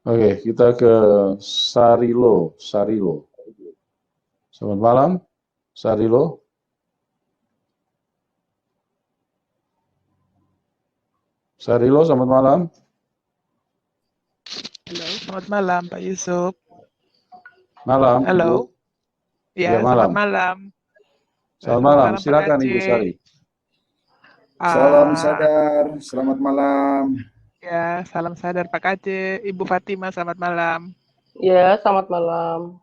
Oke, kita ke Sarilo. Selamat malam, Sarilo. Selamat malam. Halo, selamat malam Pak Yusuf. Malam, Halo. Ibu. Ya, malam. selamat malam. Selamat malam, Pak silakan Aceh. Ibu Sari. Salam sadar, selamat malam. Ya, salam sadar Pak Aceh. Ibu Fatima, selamat malam. Ya, selamat malam.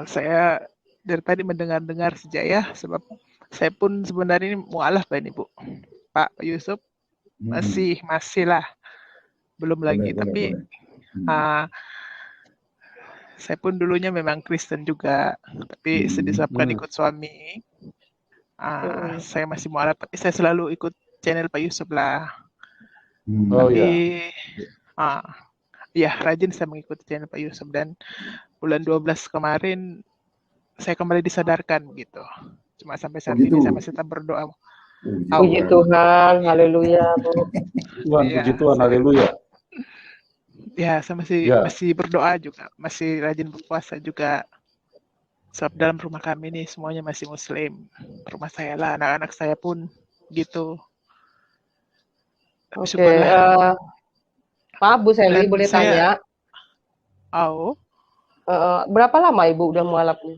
Saya dari tadi mendengar-dengar saja ya, sebab saya pun sebenarnya ini mualaf ini Bu. Pak Yusuf masih lah, belum lagi. Tapi saya pun dulunya memang Kristen juga, tapi disebabkan ikut suami. Saya masih mualaf, tapi saya selalu ikut channel Pak Yusuf lah. Tapi ya rajin saya mengikuti channel Pak Yusuf, dan bulan 12 kemarin saya kembali disadarkan gitu. Cuma sampai saat ini saya masih tetap berdoa. Puji Tuhan, haleluya, Bu. Puji Tuhan, haleluya. Ya, saya masih berdoa juga, masih rajin berpuasa juga. Sebab dalam rumah kami ini semuanya masih Muslim. Rumah saya lah, anak-anak saya pun gitu. Oke, Pak Bu Seli boleh tanya? Berapa lama Ibu udah mualaf nih?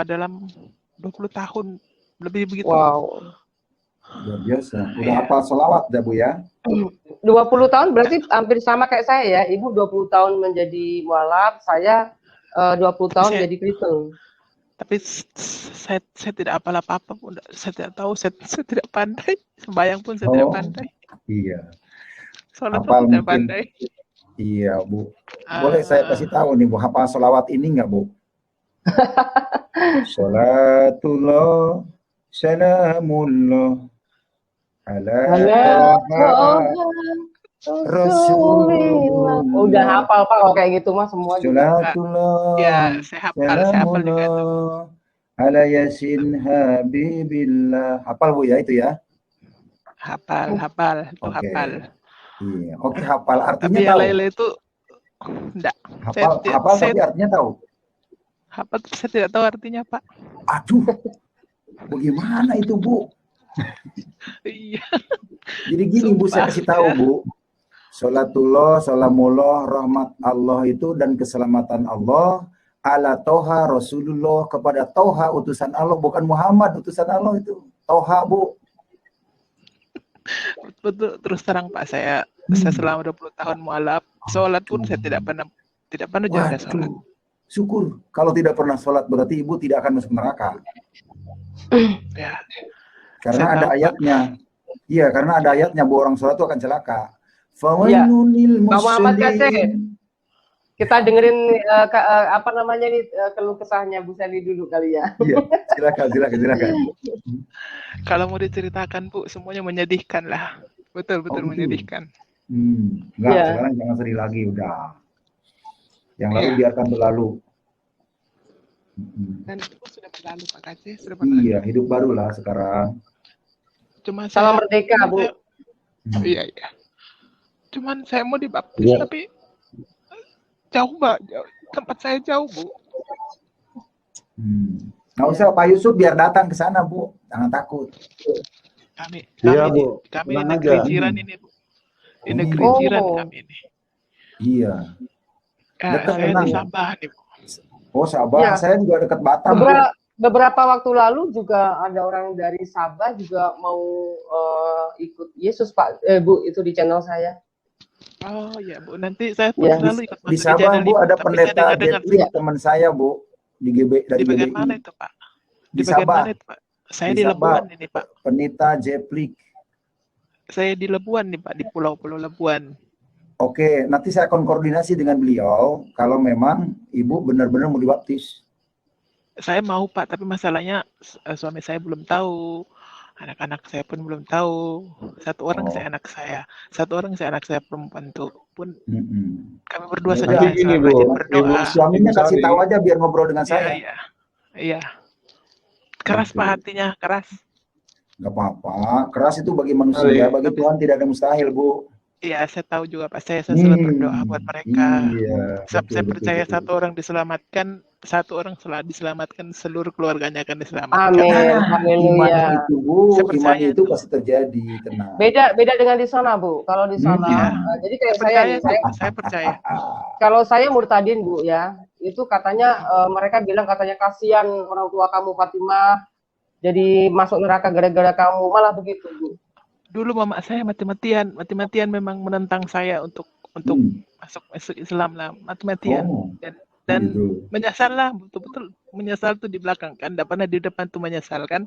Dalam 20 tahun lebih begitu. Wow. Luar biasa. Udah hafal sholawat dah Bu ya? 20 tahun berarti hampir sama kayak saya ya. Ibu 20 tahun menjadi mualaf, saya 20 tahun jadi Kristen. Tapi saya tidak hafal apa-apa pun. Saya tidak tahu, saya tidak pandai. Sembahyang pun saya tidak pandai. Iya. Sholat pun tidak pandai. Iya Bu. Boleh saya kasih tahu nih Bu, hafal sholawat ini nggak Bu? Sholatullah, salamullah, ala Rasulullah. Udah hafal Pak kalau kayak gitu mah semua juga. Sholatullah, ya, saya hafal juga tuh. Ala yasin habibillah. Hafal Bu ya itu ya? Hafal. Iya, oke, hafal artinya tapi tahu. Tapi yang itu enggak. Hafal tapi artinya tahu. Hafal saya tidak tahu artinya, Pak. Aduh. Bagaimana itu, Bu? Iya. Jadi gini, Bu, saya kasih tahu, Bu. Sholatullah, salamullah, rahmat Allah itu dan keselamatan Allah ala Toha Rasulullah, kepada Toha utusan Allah, bukan Muhammad utusan Allah itu. Toha, Bu. Betul, terus terang Pak, saya selama 20 tahun mualaf, sholat pun saya tidak pernah jaga sholat. Syukur, kalau tidak pernah sholat berarti Ibu tidak akan masuk neraka. Ya. Karena ada ayatnya. Iya, karena ada ayatnya bahwa orang sholat itu akan celaka. Fawailunil muslimin. Kita dengerin apa namanya nih keluh kesahnya Bu Sally dulu kali ya. Iya, silakan. Kalau mau diceritakan Bu, semuanya menyedihkan lah. Betul menyedihkan. Enggak, sekarang jangan sedih lagi udah. Yang lalu biarkan berlalu. Dan itu sudah berlalu Pak Aceh. Iya, hidup baru lah sekarang. Cuma salam merdeka Bu. Iya. Cuman saya mau dibaptis tapi jauh Mbak, tempat saya jauh Bu. Nggak usah Pak Yusuf biar datang ke sana Bu, jangan takut. Kami tenang negeri aja. jiran ini Bu. Di negeri jiran kami ini. Iya. Saya di Sabah nih Bu. Oh Sabah, ya. Saya juga dekat Batam. Beberapa waktu lalu juga ada orang dari Sabah juga mau ikut Yesus Pak, Bu, itu di channel saya. Oh iya Bu, nanti saya pun selalu ikut di Sabah Bu, ada pendeta Jetlik teman saya Bu, di GB dari GBI. Di bagian mana itu Pak? Di Sabah. Mana itu, Pak? Saya di Lebuan ini Pak. Pendeta Jetlik. Saya di Lebuan nih Pak, di Pulau Lebuan. Oke, nanti saya akan koordinasi dengan beliau kalau memang Ibu benar-benar mau dibaptis. Saya mau Pak, tapi masalahnya suami saya belum tahu, anak-anak saya pun belum tahu. Satu orang saya anak saya perempuan tuh pun kami berdua saja gini, Bu, berdoa. Suaminya kasih tahu aja biar ngobrol dengan saya. Iya. Keras Pak hatinya, keras. Nggak apa-apa, keras itu bagi manusia, bagi Tuhan tidak ada mustahil Bu. Iya, saya tahu juga Pak. Saya selalu berdoa buat mereka. Iya, Saya betul, percaya betul. satu orang diselamatkan, satu orang diselamatkan, seluruh keluarganya akan diselamatkan. Amin, Iman haleluya. itu Bu, Saya iman percaya itu tuh. pasti terjadi, tenang. Beda dengan di sana, Bu. Kalau di sana, Iya. jadi kayak Saya saya percaya nih, tuh, saya percaya. kalau saya murtadin, Bu, ya, itu katanya mereka bilang katanya kasihan orang tua kamu Fatimah jadi masuk neraka gara-gara kamu, malah begitu, Bu. Dulu mama saya mati-matian memang menentang saya untuk masuk Islam lah, mati-matian. Oh, Dan gitu. menyesal lah, betul-betul menyesal tuh di belakang kan, tidak pernah di depan tuh menyesal kan,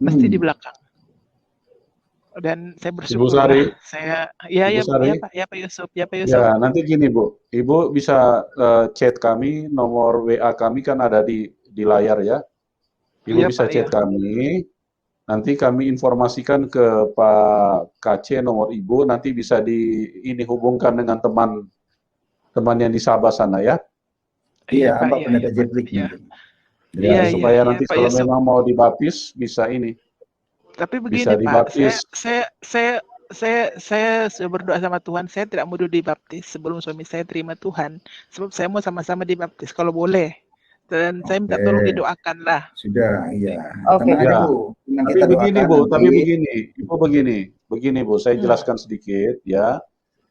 mesti di belakang. Dan saya bersyukur lah, ya Pak Yusuf. Ya, nanti gini Bu, Ibu bisa chat kami, nomor WA kami kan ada di layar ya. Ibu bisa chat kami, nanti kami informasikan ke Pak KC nomor Ibu, nanti bisa hubungkan dengan teman yang di Sabah sana ya. Iya, Pak Pendeta Jeffrey. Ya, supaya nanti kalau memang mau dibaptis bisa ini. Tapi begini bisa Pak, dibaptis. saya berdoa sama Tuhan, saya tidak mau dibaptis sebelum suami saya terima Tuhan, sebab saya mau sama-sama dibaptis kalau boleh. Dan saya minta tolong didoakan lah. Sudah, iya. Oke. Ya. Bu. Tapi begini Bu, begini Bu, saya jelaskan sedikit ya.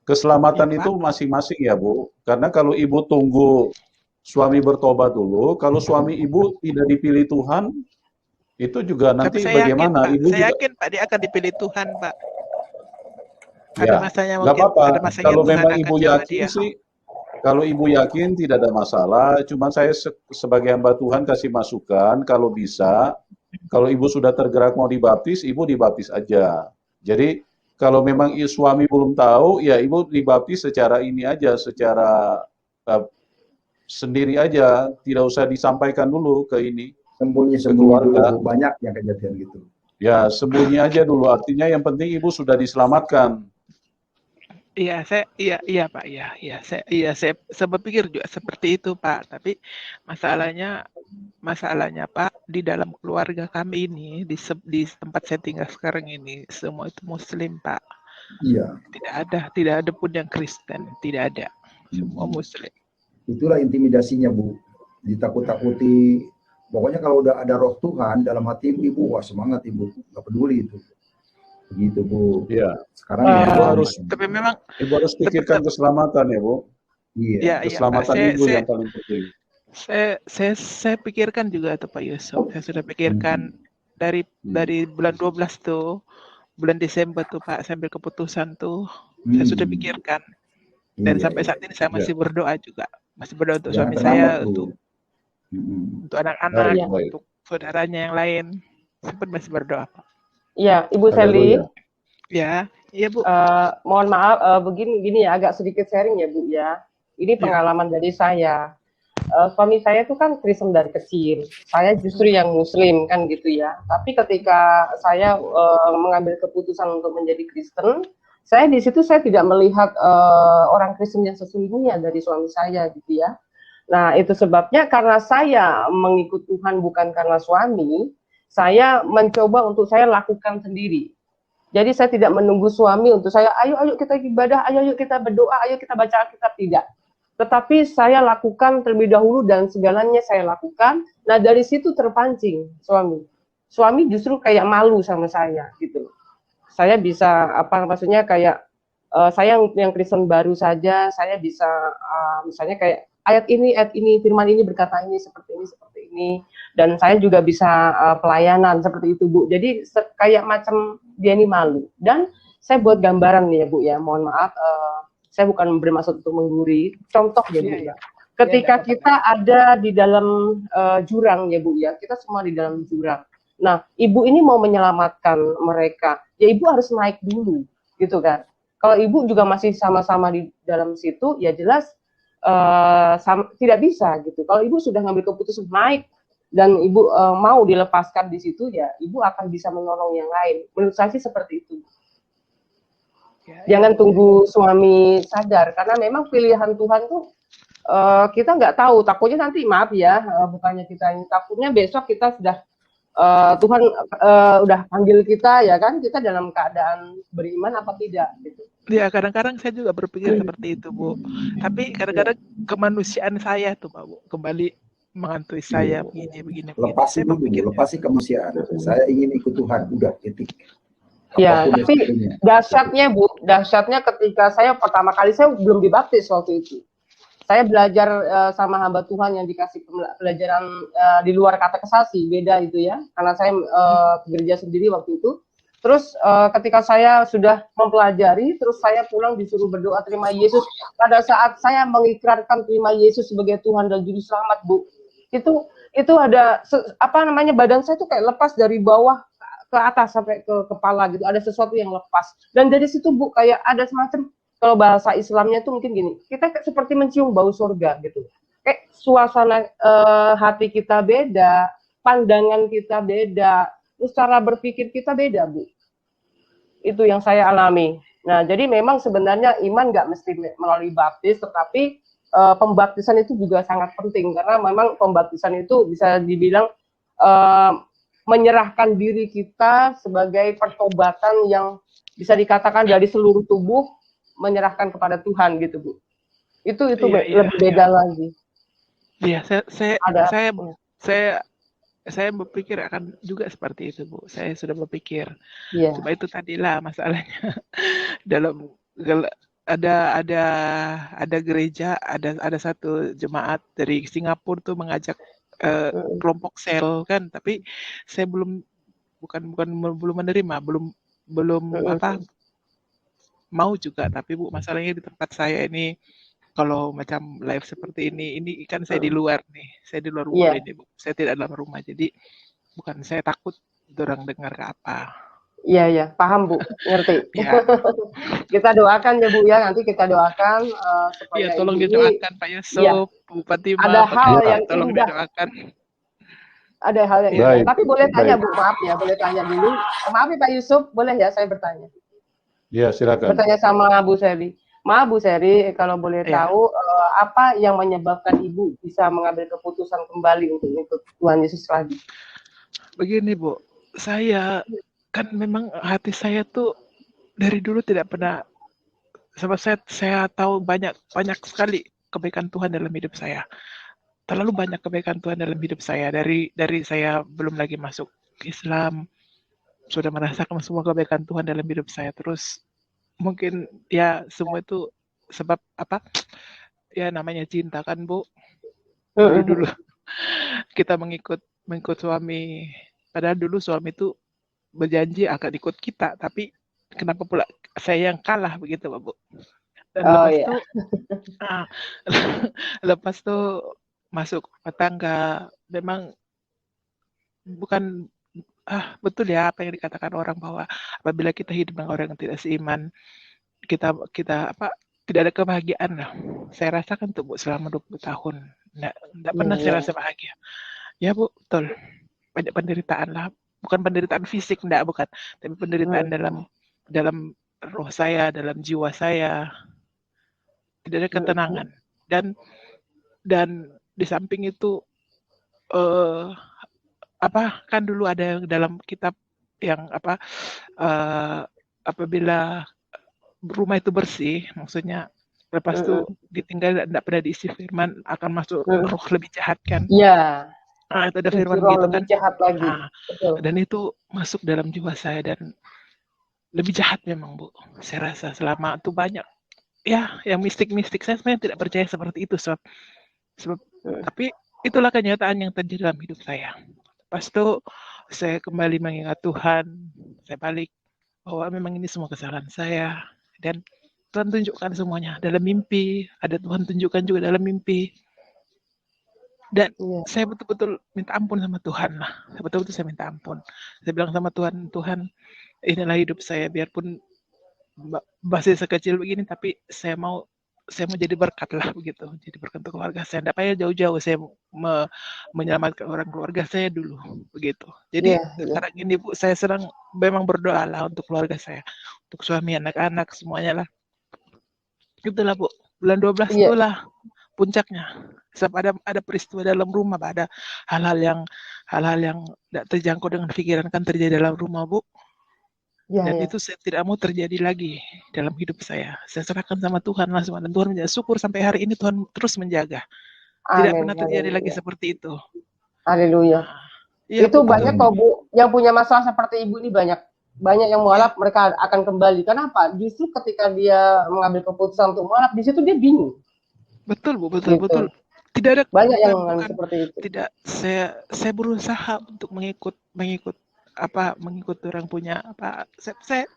Keselamatan itu masing-masing ya Bu. Karena kalau Ibu tunggu suami bertobat dulu, kalau suami Ibu tidak dipilih Tuhan, itu juga nanti bagaimana? Yakin, Pak, saya yakin Pak dia akan dipilih Tuhan, Pak. Ada masanya nggak apa-apa. Kalau Tuhan memang Ibu yakin sih, kalau Ibu yakin tidak ada masalah. Cuma saya sebagai hamba Tuhan kasih masukan, kalau bisa, kalau Ibu sudah tergerak mau dibaptis, Ibu dibaptis aja. Jadi kalau memang suami belum tahu, ya Ibu dibaptis secara ini aja, secara sendiri aja, tidak usah disampaikan dulu ke ini. Sembunyi dulu, banyak yang kejadian gitu. Ya, sembunyi aja dulu. Artinya yang penting Ibu sudah diselamatkan. Iya, Pak, saya berpikir juga seperti itu, Pak. Tapi masalahnya Pak, di dalam keluarga kami ini, di tempat saya tinggal sekarang ini, semua itu Muslim, Pak. Iya. Tidak ada pun yang Kristen, tidak ada. Semua Muslim. Itulah intimidasinya, Bu. Ditakut-takuti. Pokoknya kalau udah ada roh Tuhan dalam hati Ibu, wah semangat Ibu, nggak peduli itu. Begitu Bu. Iya. Sekarang Ibu harus, tapi memang Ibu harus pikirkan keselamatan ya Bu. Iya. Keselamatan Ibu yang paling penting. Saya pikirkan juga tuh Pak Yusuf. Saya sudah pikirkan dari bulan 12 tuh, bulan Desember tuh Pak, saya ambil keputusan tuh, saya sudah pikirkan. Dan sampai saat ini saya masih berdoa juga, masih berdoa untuk suami saya, untuk anak-anak, untuk saudaranya yang lain. Sempat masih berdoa, Pak. Iya, Ibu Sally. Ya, iya Bu. Mohon maaf, begini ya, agak sedikit sharing ya Bu ya. Ini pengalaman dari saya. Suami saya tuh kan Kristen dari kecil. Saya justru yang Muslim kan gitu ya. Tapi ketika saya mengambil keputusan untuk menjadi Kristen, saya di situ saya tidak melihat orang Kristen yang sesungguhnya dari suami saya gitu ya. Nah, itu sebabnya karena saya mengikut Tuhan bukan karena suami, saya mencoba untuk saya lakukan sendiri. Jadi saya tidak menunggu suami untuk saya, ayo kita ibadah, ayo kita berdoa, ayo kita baca Alkitab, tidak. Tetapi saya lakukan terlebih dahulu dan segalanya saya lakukan. Nah, dari situ terpancing suami. Suami justru kayak malu sama saya gitu. Saya bisa maksudnya kayak saya yang Kristen baru saja, saya bisa misalnya kayak ayat ini, firman ini berkata ini seperti ini, dan saya juga bisa pelayanan seperti itu Bu. Jadi kayak macam dia ini malu. Dan saya buat gambaran nih ya Bu ya, mohon maaf, saya bukan bermaksud untuk menggurui. Contoh ya Bu ya, ketika kita ada di dalam jurang ya Bu ya, kita semua di dalam jurang. Nah, ibu ini mau menyelamatkan mereka, ya ibu harus naik dulu, gitu kan. Kalau ibu juga masih sama-sama di dalam situ, ya jelas tidak bisa gitu. Kalau ibu sudah ngambil keputusan naik dan ibu mau dilepaskan di situ, ya ibu akan bisa menolong yang lain. Menurut saya sih seperti itu. Jangan tunggu suami sadar, karena memang pilihan Tuhan tuh kita nggak tahu. Takutnya nanti maaf ya, bukannya kita ini takutnya besok kita sudah Tuhan udah panggil kita ya kan, kita dalam keadaan beriman apa tidak gitu. Ya, kadang-kadang saya juga berpikir seperti itu, Bu. Tapi kadang-kadang kemanusiaan saya tuh, Pak, Bu, kembali menghantui saya begini. Lepasi Saya dulu, berpikir, lepasi kemanusiaan. Saya ingin ikut Tuhan, udah titik. Ya, Apapun tapi resikonya. dahsyatnya ketika saya pertama kali saya belum dibaptis waktu itu. Saya belajar sama hamba Tuhan yang dikasih pelajaran di luar katekisasi, beda itu ya. Karena saya gereja sendiri waktu itu. Terus ketika saya sudah mempelajari, terus saya pulang disuruh berdoa terima Yesus. Pada saat saya mengikrarkan terima Yesus sebagai Tuhan dan Juru Selamat, Bu, itu ada badan saya tuh kayak lepas dari bawah ke atas sampai ke kepala gitu. Ada sesuatu yang lepas. Dan dari situ, Bu, kayak ada semacam, kalau bahasa Islamnya tuh mungkin gini, kita seperti mencium bau surga gitu. Kayak suasana hati kita beda, pandangan kita beda, terus cara berpikir kita beda, Bu. Itu yang saya alami. Nah, jadi memang sebenarnya iman nggak mesti melalui baptis, tetapi pembaptisan itu juga sangat penting, karena memang pembaptisan itu bisa dibilang menyerahkan diri kita sebagai pertobatan yang bisa dikatakan dari seluruh tubuh, menyerahkan kepada Tuhan gitu, Bu. Itu lebih beda lagi. Iya, saya berpikir akan juga seperti itu, Bu. Saya sudah berpikir. Yeah. Cuma itu tadilah masalahnya. Dalam ada gereja, ada satu jemaat dari Singapura tuh mengajak kelompok sel kan, tapi saya belum menerima, belum mau juga. Tapi Bu, masalahnya di tempat saya ini, kalau macam live seperti ini kan saya di luar nih, saya di luar rumah ini, Bu. Saya tidak dalam rumah, jadi bukan saya takut orang dengar ke apa. Iya, paham, Bu, ngerti. Ya. Kita doakan ya, Bu, ya, nanti kita doakan supaya tolong didoakan Pak Yusuf, Bupati ada hal yang tolong didoakan. Ada hal yang indah. Tapi boleh tanya, Bu, maaf ya, boleh tanya dulu. Maaf ya Pak Yusuf, boleh ya saya bertanya? Iya, silakan. Bertanya sama Bu Seri. Maaf Bu Seri, kalau boleh tahu apa yang menyebabkan Ibu bisa mengambil keputusan kembali untuk ikut Tuhan Yesus lagi? Begini, Bu, saya kan memang hati saya tuh dari dulu tidak pernah, sebab saya tahu banyak sekali kebaikan Tuhan dalam hidup saya. Terlalu banyak kebaikan Tuhan dalam hidup saya, dari saya belum lagi masuk Islam, sudah merasakan semua kebaikan Tuhan dalam hidup saya. Terus mungkin ya semua itu sebab apa? Ya namanya cinta kan, Bu. Dulu kita mengikut suami, padahal dulu suami itu berjanji akan ikut kita, tapi kenapa pula saya yang kalah begitu, Pak, Bu? Dan lepas tuh masuk rumah tangga, memang bukan betul ya apa yang dikatakan orang, bahwa apabila kita hidup dengan orang yang tidak seiman, kita tidak ada kebahagiaan lah. Saya rasakan tuh, Bu, selama 20 tahun enggak pernah saya rasa bahagia. Ya, Bu, betul. Banyak penderitaan lah, bukan penderitaan fisik, bukan, tapi penderitaan dalam roh saya, dalam jiwa saya. Tidak ada ketenangan. Dan di samping itu kan dulu ada yang dalam kitab yang apabila rumah itu bersih, maksudnya lepas itu ditinggal tidak pernah diisi firman, akan masuk roh lebih jahat kan? Iya. Itu ada firman gitu kan? Jahat lagi. Dan itu masuk dalam jiwa saya dan lebih jahat memang, Bu. Saya rasa selama itu banyak ya yang mistik-mistik. Saya sebenarnya tidak percaya seperti itu, sebab tapi itulah kenyataan yang terjadi dalam hidup saya. Pas itu saya kembali mengingat Tuhan, saya balik bahwa memang ini semua kesalahan saya, dan Tuhan tunjukkan semuanya dalam mimpi. Ada Tuhan tunjukkan juga dalam mimpi. Dan saya betul-betul minta ampun sama Tuhan lah. Betul-betul saya minta ampun. Saya bilang sama Tuhan, inilah hidup saya, biarpun masih sekecil begini, tapi saya mau jadi berkat lah begitu. Jadi berkat untuk keluarga saya. Tidak payah jauh-jauh, saya menyelamatkan orang keluarga saya dulu begitu. Jadi sekarang ini, Bu, saya sedang memang berdoa lah untuk keluarga saya, untuk suami, anak-anak, semuanya lah. Itulah, Bu, bulan 12 itulah puncaknya. Sebab ada peristiwa dalam rumah, ada hal-hal yang tidak terjangkau dengan pikiran kan terjadi dalam rumah, Bu. Ya, Dan ya. itu saya tidak mau terjadi lagi dalam hidup saya. Saya serahkan sama Tuhan langsung, dan Tuhan menjaga. Syukur sampai hari ini Tuhan terus menjaga. Tidak Amin. pernah terjadi lagi Haleluya. seperti itu. Haleluya. Iya, Itu Bu, banyak betul. kok Bu, yang punya masalah seperti Ibu ini banyak. Banyak yang mualaf mereka akan kembali. Kenapa? Justru ketika dia mengambil keputusan untuk mualaf, di situ dia bingung. Betul, Bu, betul, Gitu. betul. Tidak ada Banyak yang bukan seperti itu. tidak saya berusaha untuk mengikut orang punya apa.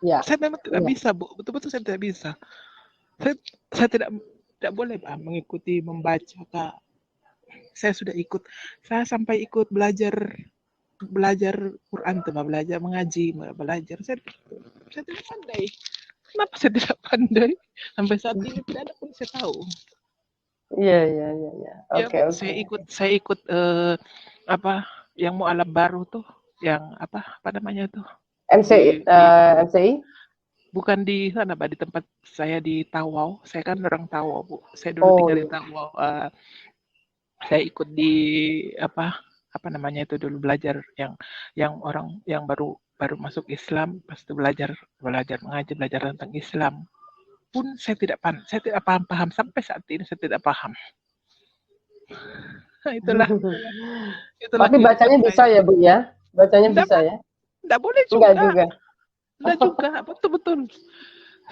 Ya. Saya memang tidak Ya. bisa, Bu. Betul-betul saya tidak bisa. Saya tidak boleh, Pak, mengikuti membaca, Kak. Saya sudah ikut. Saya sampai ikut belajar Quran tuh, belajar mengaji, belajar. Saya tidak pandai. Kenapa saya tidak pandai? Sampai saat ini tidak ada pun saya tahu. Iya. Oke. Saya ikut apa yang mau alam baru tuh, yang apa namanya tuh? MCI? Bukan di sana, Pak, di tempat saya di Tawau. Saya kan orang Tawau, Bu. Saya dulu tinggal di Tawau. Saya ikut di apa namanya itu dulu, belajar yang orang yang baru masuk Islam, pas itu belajar mengaji, belajar tentang Islam. Pun saya tidak paham sampai saat ini saya tidak paham. itulah Tapi bacanya bisa ya, Bu ya? Bacanya bisa ya? Enggak boleh juga. Enggak juga. Betul.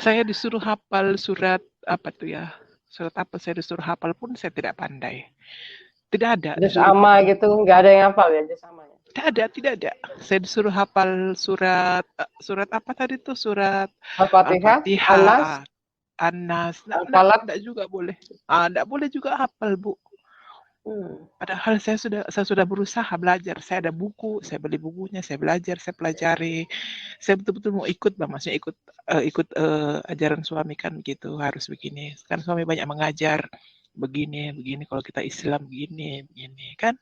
Saya disuruh hafal surat apa tuh ya? Surat apa saya disuruh hafal pun saya tidak pandai. Tidak ada. Sama gitu, enggak ada yang hafal ya, sama ya? Tidak ada. Saya disuruh hafal surat apa tadi tuh? Surat Al-Fatihah, Anas. Enggak juga boleh. Enggak boleh juga hafal, Bu. Padahal saya sudah berusaha belajar. Saya ada buku, saya beli bukunya, saya belajar, saya pelajari. Saya betul-betul mau ikut, Bang. Maksudnya ikut ajaran suami kan gitu, harus begini. Kan suami banyak mengajar begini. Kalau kita Islam begini kan.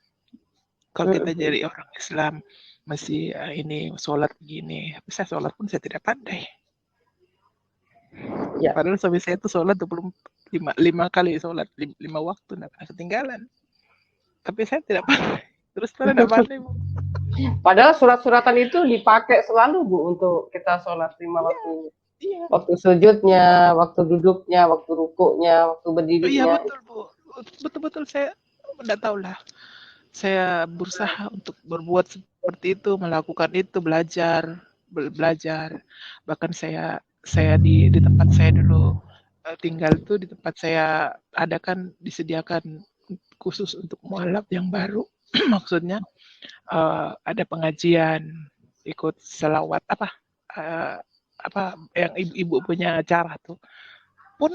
Kalau kita jadi orang Islam masih ini sholat begini. Saya sholat pun saya tidak pandai. Ya. Padahal suami saya itu sholat 5 kali sholat, 5 waktu, nggak pernah ketinggalan. Tapi saya tidak pandai. Terus tidak pandai, Bu. Padahal surat-suratan itu dipakai selalu, Bu, untuk kita sholat 5 waktu. Iya. Waktu sujudnya, waktu duduknya, waktu rukuknya, waktu berdirinya. Iya, betul, Bu. Betul-betul saya tidak tahu lah. Saya berusaha untuk berbuat seperti itu, melakukan itu, belajar. Bahkan saya di tempat saya dulu tinggal tuh, di tempat saya ada kan disediakan khusus untuk mualaf yang baru. Maksudnya ada pengajian, ikut selawat apa yang ibu punya acara tuh. Pun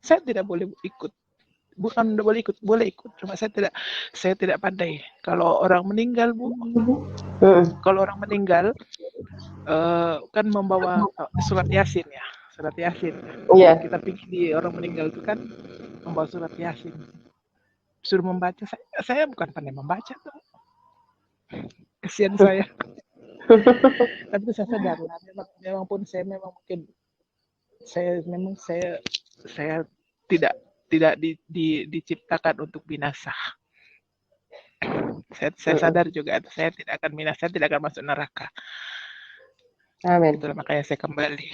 saya tidak boleh ikut. Bukan boleh ikut, cuma saya tidak pandai. Kalau orang meninggal, Bu, kalau orang meninggal kan membawa surat Yasin ya, surat Yasin. Iya. Kita pikir di orang meninggal itu kan membawa surat Yasin. Suruh membaca, saya bukan pandai membaca tuh. Kesian saya. Tapi itu saya sadar lah, memang mungkin saya tidak diciptakan untuk binasa. Saya sadar juga saya tidak akan binasa, saya tidak akan masuk neraka. Amin. Itulah makanya saya kembali.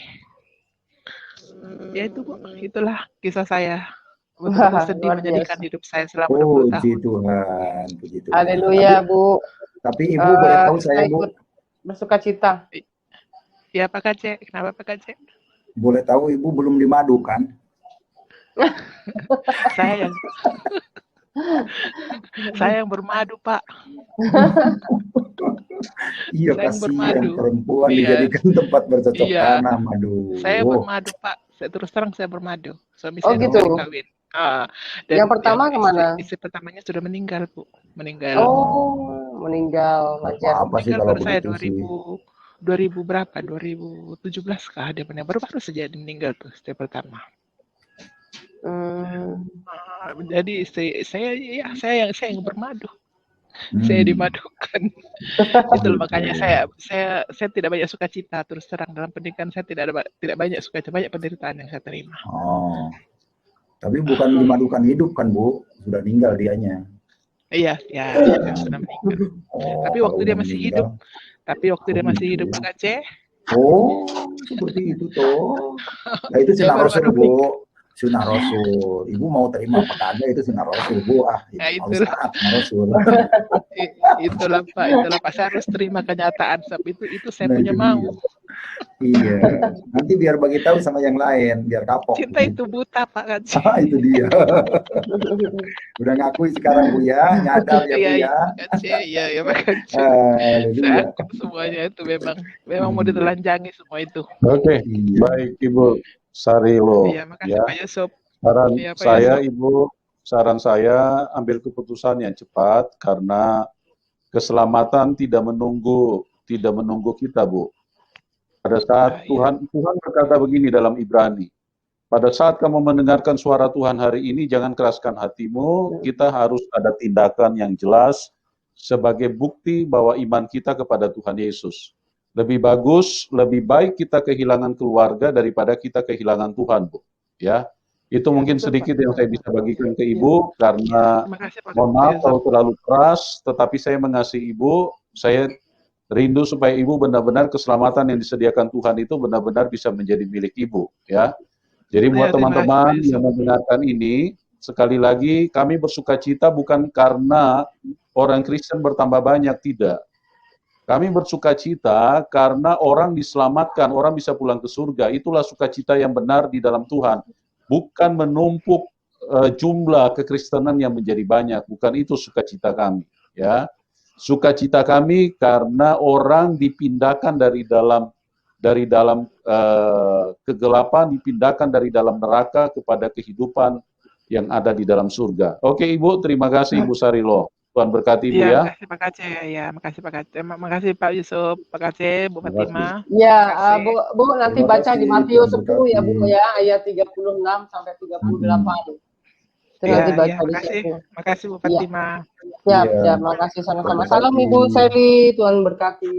Ya itu, Bu, itulah kisah saya. Betul-betul sedih menjadikan hidup saya selama 20 tahun. Puji Tuhan, puji Tuhan. Haleluya, Bu. Tapi Ibu boleh tahu saya, Bu, bersuka cita. Ya, Pak Kace. Kenapa, Pak Kace? Boleh tahu Ibu belum dimadukan? Saya yang bermadu, Pak. Iya, kasihan perempuan dijadikan tempat bercocok tanam. Aduh. Saya bermadu, Pak. Saya terus terang saya bermadu. Suami saya gitu. Kawin. Dan yang pertama kemana? Istri pertamanya sudah meninggal, Bu. Meninggal. Oh, meninggal. Apa sih kalau saya begitu 2000 berapa? 2017 kah dia meninggal. Baru saja meninggal tuh istri pertama. Jadi saya yang bermadu. Saya dimadukan. Itu makanya saya tidak banyak sukacita, terus terang dalam pernikahan saya tidak banyak sukacita, banyak penderitaan yang saya terima. Oh. Tapi bukan dimadukan hidup kan, Bu? Sudah meninggal dianya. Iya, sudah meninggal. Tapi waktu dia masih hidup, Pak Aceh, Oh, seperti itu toh. Nah, itu Saya sunnah Rasul, baru-baru Bu. Sunnah Rasul. Ibu mau terima apa kagak itu sunnah Rasul, Bu. Ah, Ya itu mau itulah, sangat sunnah Rasul. itulah Pak. Saya harus terima kenyataan sebab itu saya Nah, punya itu mau. dia. Iya. Nanti biar bagi tahu sama yang lain, biar kapok. Cinta itu buta Pak Kaji. Ah, itu dia. Udah ngakui sekarang, Bu ya, nyadar ya, Bu Iya, ya. Pak Kaji. Iya, Pak Kaji. Saya Haleluya. akui semuanya itu memang mau ditelanjangi semua itu. Oke, Iya. baik Ibu Sarilo. Iya, makasih Ya, Pak Yusuf. saran Iya, Pak saya Yusuf. Ibu, saran saya ambil keputusan yang cepat karena keselamatan tidak menunggu kita, Bu. Pada saat Tuhan berkata begini dalam Ibrani, pada saat kamu mendengarkan suara Tuhan hari ini, jangan keraskan hatimu, kita harus ada tindakan yang jelas sebagai bukti bahwa iman kita kepada Tuhan Yesus. Lebih bagus, lebih baik kita kehilangan keluarga daripada kita kehilangan Tuhan, Bu. Ya, itu mungkin sedikit yang saya bisa bagikan ke Ibu, karena Makasih Pak mohon maaf Yusuf. kalau terlalu keras, tetapi saya mengasihi Ibu, saya rindu supaya Ibu benar-benar keselamatan yang disediakan Tuhan itu benar-benar bisa menjadi milik Ibu, ya. Jadi buat Ya, terima kasih, teman-teman Pak Yusuf. yang mendengarkan ini, sekali lagi kami bersukacita bukan karena orang Kristen bertambah banyak, tidak. Kami bersukacita karena orang diselamatkan, orang bisa pulang ke surga. Itulah sukacita yang benar di dalam Tuhan. Bukan menumpuk jumlah kekristenan yang menjadi banyak, bukan itu sukacita kami, ya. Sukacita kami karena orang dipindahkan dari dalam kegelapan, dipindahkan dari dalam neraka kepada kehidupan yang ada di dalam surga. Oke Ibu, terima kasih Ibu Sarilo. Tuhan berkati Ibu ya. Makasih Pak Kace, ya, makasih Pak Kace. Makasih Pak Yusuf, Pak Kace, Bu Fatima. Ya, Makasih. Bu nanti Terima baca kasih, di Matius Tuhan 10 ya, Bu berkati. ya, ayat 36 sampai 38. Itu nanti Ya, baca di makasih. situ. Makasih Bu Fatima. Siap, Iya. siap. Makasih sama-sama. Tuhan Salam berkati. Ibu Sally, Tuhan berkati.